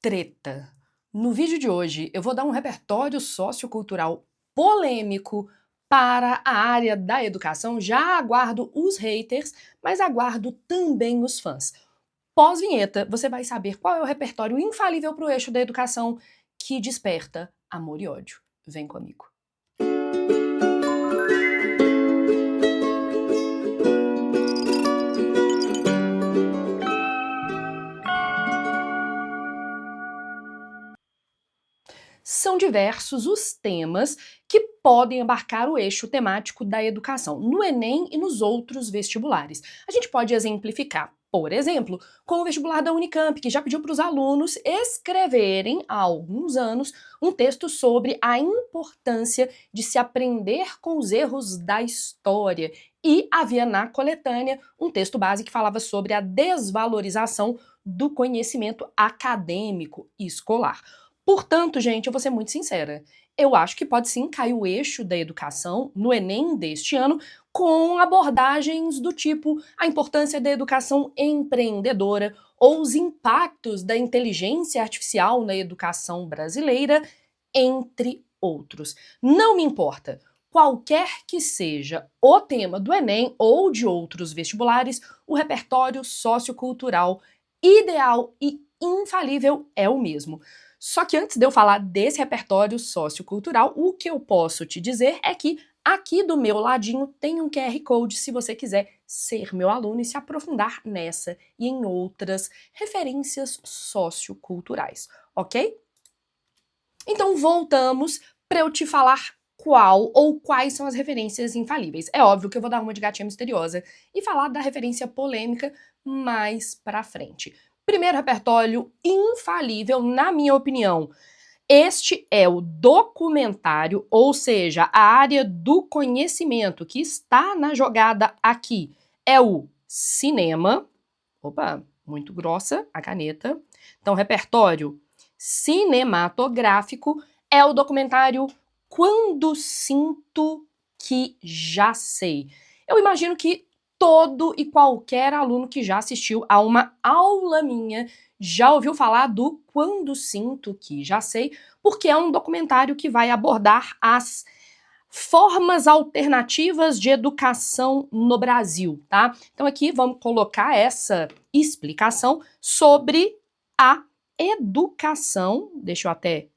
Treta. No vídeo de hoje, eu vou dar um repertório sociocultural polêmico para a área da educação. Já aguardo os haters, mas aguardo também os fãs. Pós-vinheta, você vai saber qual é o repertório infalível para o eixo da educação que desperta amor e ódio. Vem comigo. São diversos os temas que podem abarcar o eixo temático da educação, no Enem e nos outros vestibulares. A gente pode exemplificar, por exemplo, com o vestibular da Unicamp, que já pediu para os alunos escreverem, há alguns anos, um texto sobre a importância de se aprender com os erros da história. E havia na coletânea um texto base que falava sobre a desvalorização do conhecimento acadêmico e escolar. Portanto, gente, eu vou ser muito sincera, eu acho que pode sim cair o eixo da educação no Enem deste ano com abordagens do tipo a importância da educação empreendedora ou os impactos da inteligência artificial na educação brasileira, entre outros. Não me importa. Qualquer que seja o tema do Enem ou de outros vestibulares, o repertório sociocultural ideal e infalível é o mesmo. Só que antes de eu falar desse repertório sociocultural, o que eu posso te dizer é que aqui do meu ladinho tem um QR Code se você quiser ser meu aluno e se aprofundar nessa e em outras referências socioculturais, ok? Então voltamos para eu te falar qual ou quais são as referências infalíveis. É óbvio que eu vou dar uma de gatinha misteriosa e falar da referência polêmica mais pra frente. Primeiro repertório infalível, na minha opinião, este é o documentário, ou seja, a área do conhecimento que está na jogada aqui é o cinema. Opa, muito grossa a caneta. Então, repertório cinematográfico é o documentário Quando Sinto Que Já Sei. Eu imagino que todo e qualquer aluno que já assistiu a uma aula minha já ouviu falar do Quando Sinto Que Já Sei, porque é um documentário que vai abordar as formas alternativas de educação no Brasil, tá? Então aqui vamos colocar essa explicação sobre a educação, deixa eu até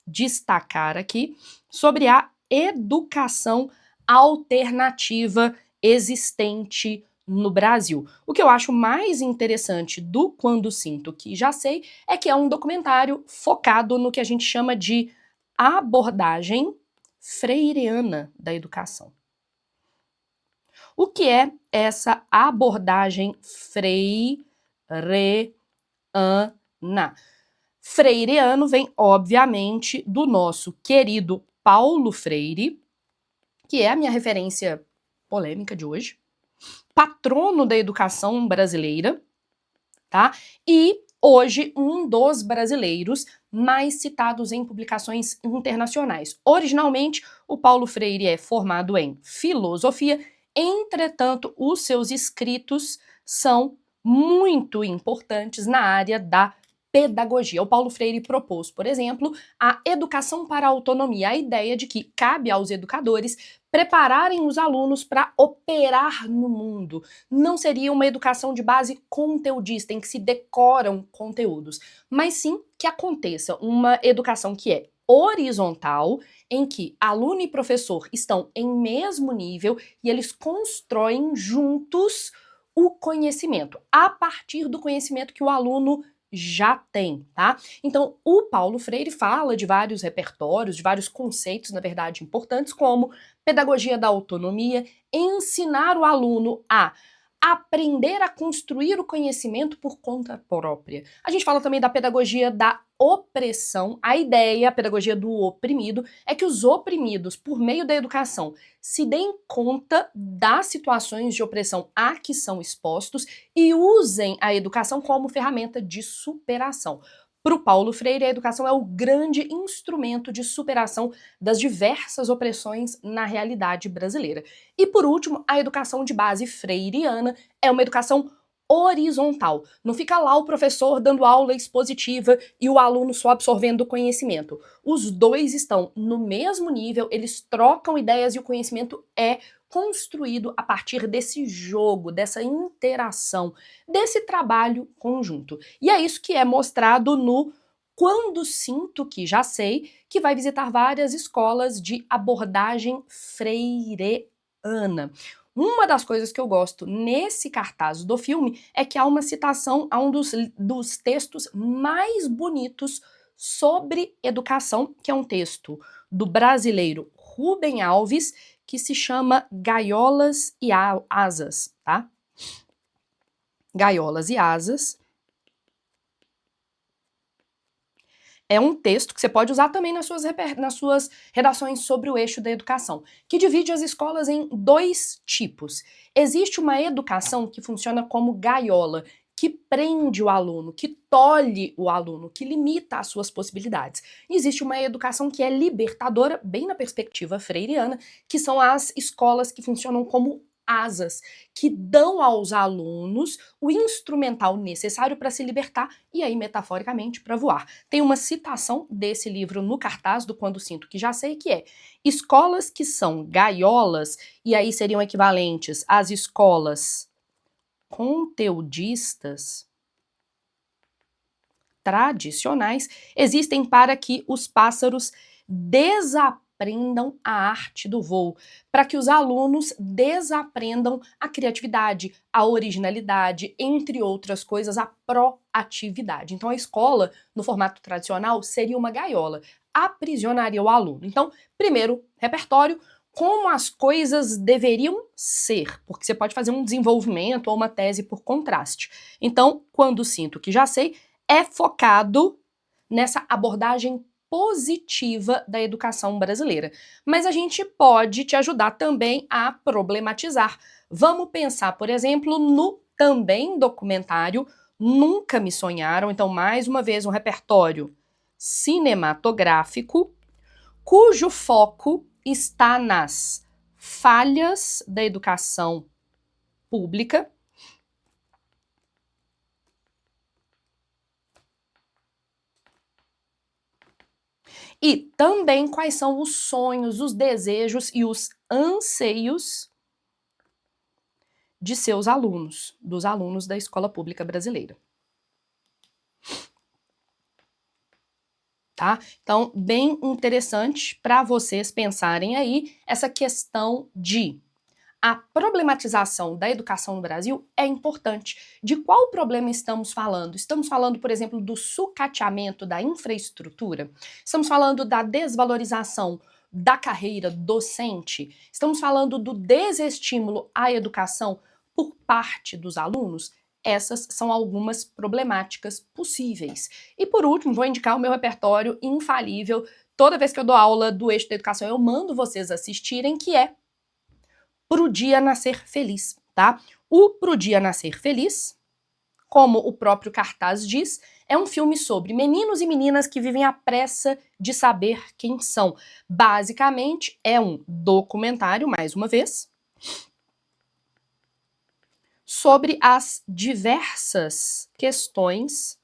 destacar aqui, sobre a educação alternativa existente no Brasil. O que eu acho mais interessante do Quando Sinto Que Já Sei é que é um documentário focado no que a gente chama de abordagem freireana da educação. O que é essa abordagem freireana? Freireano vem, obviamente, do nosso querido Paulo Freire, que é a minha referência polêmica de hoje, patrono da educação brasileira, tá? E hoje um dos brasileiros mais citados em publicações internacionais. Originalmente, o Paulo Freire é formado em filosofia, entretanto, os seus escritos são muito importantes na área da pedagogia. O Paulo Freire propôs, por exemplo, a educação para a autonomia, a ideia de que cabe aos educadores prepararem os alunos para operar no mundo. Não seria uma educação de base conteudista, em que se decoram conteúdos, mas sim que aconteça uma educação que é horizontal, em que aluno e professor estão em mesmo nível e eles constroem juntos o conhecimento, a partir do conhecimento que o aluno já tem, tá? Então, o Paulo Freire fala de vários repertórios, de vários conceitos, na verdade, importantes, como pedagogia da autonomia, ensinar o aluno a aprender a construir o conhecimento por conta própria. A gente fala também da pedagogia da opressão. A ideia, a pedagogia do oprimido, é que os oprimidos, por meio da educação, se deem conta das situações de opressão a que são expostos e usem a educação como ferramenta de superação. Para o Paulo Freire, a educação é o grande instrumento de superação das diversas opressões na realidade brasileira. E por último, a educação de base freiriana é uma educação horizontal. Não fica lá o professor dando aula expositiva e o aluno só absorvendo o conhecimento. Os dois estão no mesmo nível, eles trocam ideias e o conhecimento é construído a partir desse jogo, dessa interação, desse trabalho conjunto. E é isso que é mostrado no Quando Sinto Que Já Sei, que vai visitar várias escolas de abordagem freireana. Uma das coisas que eu gosto nesse cartaz do filme é que há uma citação a um dos textos mais bonitos sobre educação, que é um texto do brasileiro Rubem Alves, que se chama Gaiolas e Asas, tá? Gaiolas e Asas. É um texto que você pode usar também nas suas redações sobre o eixo da educação, que divide as escolas em dois tipos. Existe uma educação que funciona como gaiola, que prende o aluno, que tolhe o aluno, que limita as suas possibilidades. E existe uma educação que é libertadora, bem na perspectiva freiriana, que são as escolas que funcionam como asas, que dão aos alunos o instrumental necessário para se libertar e aí, metaforicamente, para voar. Tem uma citação desse livro no cartaz do Quando Sinto Que Já Sei, que é: escolas que são gaiolas, e aí seriam equivalentes às escolas conteudistas tradicionais, existem para que os pássaros desaprendam a arte do voo, para que os alunos desaprendam a criatividade, a originalidade, entre outras coisas, a proatividade. Então a escola, no formato tradicional, seria uma gaiola, aprisionaria o aluno. Então, primeiro, repertório, como as coisas deveriam ser, porque você pode fazer um desenvolvimento ou uma tese por contraste. Então, Quando Sinto Que Já Sei, é focado nessa abordagem positiva da educação brasileira. Mas a gente pode te ajudar também a problematizar. Vamos pensar, por exemplo, no também documentário Nunca Me Sonharam. Então, mais uma vez, um repertório cinematográfico cujo foco está nas falhas da educação pública e também quais são os sonhos, os desejos e os anseios de seus alunos, dos alunos da escola pública brasileira. Tá? Então, bem interessante para vocês pensarem aí essa questão de a problematização da educação no Brasil é importante. De qual problema estamos falando? Estamos falando, por exemplo, do sucateamento da infraestrutura? Estamos falando da desvalorização da carreira docente? Estamos falando do desestímulo à educação por parte dos alunos? Essas são algumas problemáticas possíveis. E por último, vou indicar o meu repertório infalível. Toda vez que eu dou aula do eixo da educação, eu mando vocês assistirem, que é Pro Dia Nascer Feliz, tá? O Pro Dia Nascer Feliz, como o próprio cartaz diz, é um filme sobre meninos e meninas que vivem à pressa de saber quem são. Basicamente, é um documentário, mais uma vez, sobre as diversas questões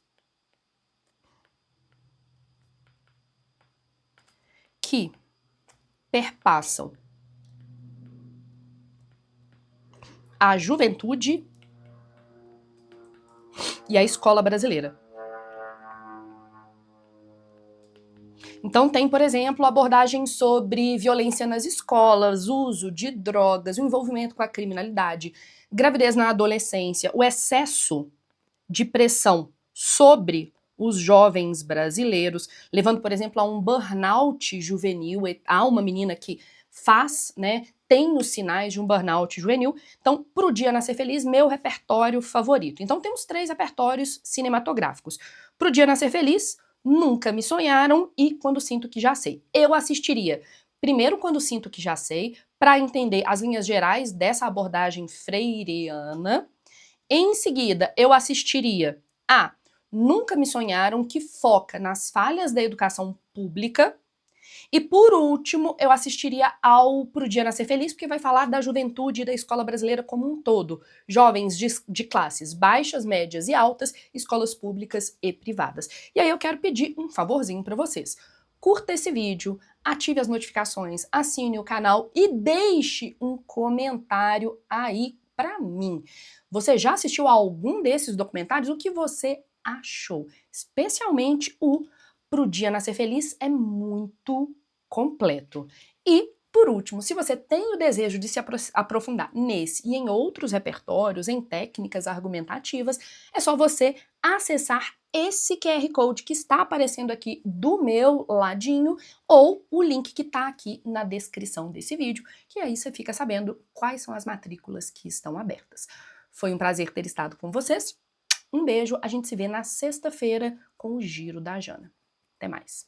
que perpassam a juventude e a escola brasileira. Então tem, por exemplo, abordagem sobre violência nas escolas, uso de drogas, o envolvimento com a criminalidade, gravidez na adolescência, o excesso de pressão sobre os jovens brasileiros, levando, por exemplo, a um burnout juvenil. Há uma menina que faz, né, tem os sinais de um burnout juvenil. Então, Pro Dia Nascer Feliz, meu repertório favorito. Então, temos 3 repertórios cinematográficos. Pro Dia Nascer Feliz, Nunca Me Sonharam e Quando Sinto Que Já Sei. Eu assistiria primeiro Quando Sinto Que Já Sei, para entender as linhas gerais dessa abordagem freireana. Em seguida, eu assistiria a Nunca Me Sonharam, que foca nas falhas da educação pública. E por último, eu assistiria ao Pro Dia Nascer Feliz, porque vai falar da juventude e da escola brasileira como um todo. Jovens de classes baixas, médias e altas, escolas públicas e privadas. E aí eu quero pedir um favorzinho para vocês. Curta esse vídeo, ative as notificações, assine o canal e deixe um comentário aí para mim. Você já assistiu a algum desses documentários? O que você achou? Especialmente o Pro Dia Nascer Feliz é muito completo. E, por último, se você tem o desejo de se aprofundar nesse e em outros repertórios, em técnicas argumentativas, é só você acessar esse QR Code que está aparecendo aqui do meu ladinho ou o link que está aqui na descrição desse vídeo, que aí você fica sabendo quais são as matrículas que estão abertas. Foi um prazer ter estado com vocês. Um beijo, a gente se vê na sexta-feira com o Giro da Jana. Até mais.